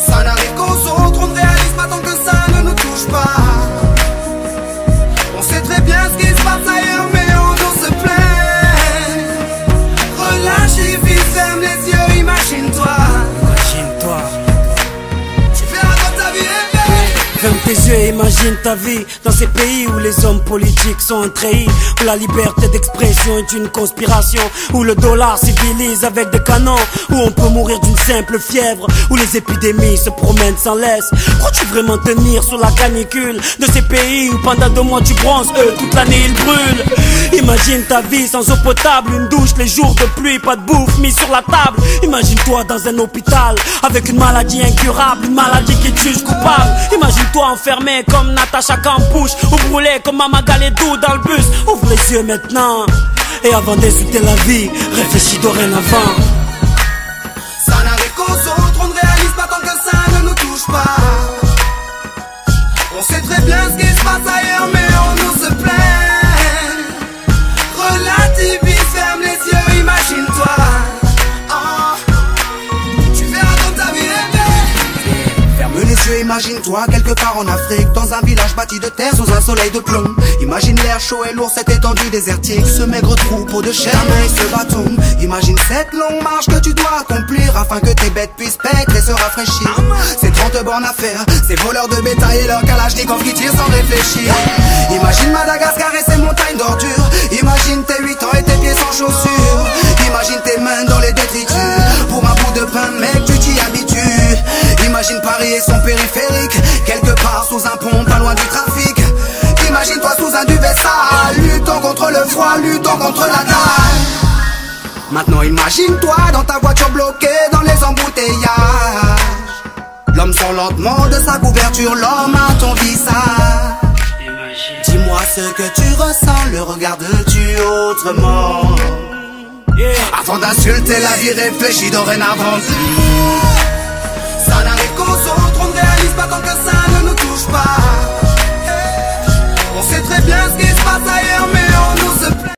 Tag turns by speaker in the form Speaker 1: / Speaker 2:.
Speaker 1: Ça n'arrive qu'aux autres, on ne réalise pas tant que ça ne nous touche pas. On sait très bien ce qui se passe ailleurs, mais on se plaint. Relâche et vis, ferme les yeux, imagine-toi. Tu verras quand ta vie est belle.
Speaker 2: Ferme tes yeux et imagine ta vie dans ces pays où les hommes politiques sont trahis, où la liberté d'expression est une conspiration, où le dollar civilise avec des canons, où on peut mourir d'une simple fièvre, où les épidémies se promènent sans laisse. Crois-tu vraiment tenir sur la canicule de ces pays où pendant 2 mois tu bronzes, eux toute l'année ils brûlent? Imagine ta vie sans eau potable, une douche les jours de pluie, pas de bouffe mise sur la table. Imagine-toi dans un hôpital avec une maladie incurable, une maladie qui te juge coupable. Imagine-toi enfermé comme Natacha Campouche, ou brûlé comme Mama Galedou dans le bus. Ouvre les yeux maintenant, et avant d'insulter la vie, réfléchis dorénavant.
Speaker 1: Ça n'arrive qu'aux autres, on ne réalise pas tant que ça ne nous touche pas. On sait très bien ce qui se passe ailleurs, mais on se plaint. Relativise, ferme les yeux, imagine-toi. Tu verras quand ta vie est belle. Ferme les yeux, imagine-toi quelque part en Afrique, dans un village bâti de terre sous un soleil de plomb. Imagine l'air chaud et lourd, cette étendue désertique, ce maigre troupeau de chair et ce bâton. Imagine cette longue marche que tu dois accomplir afin que tes bêtes puissent paître et se rafraîchir. Ces 30 bornes à faire, ces voleurs de bétail et leurs kalachnikovs qui tirent sans réfléchir. Imagine Madagascar et ses montagnes d'ordures. Imagine tes 8 ans et tes pieds sans chaussures. Imagine tes mains dans les détritus. Pour un bout de pain, mec, tu t'y habitues. Imagine Paris et son périphérique, quelque part sous un pont, pas loin du trafic. Imagine-toi sous un duvet sale, luttant contre le froid, luttant contre la dalle. Maintenant imagine-toi dans ta voiture bloquée dans les embouteillages. L'homme sort lentement de sa couverture, l'homme à ton visage. Dis-moi ce que tu ressens, le regardes-tu autrement? Avant d'insulter la vie, réfléchis dorénavant. Ça n'arrive qu'aux autres, on ne réalise pas tant que ça ne nous touche pas. On sait très bien ce qui se passe ailleurs.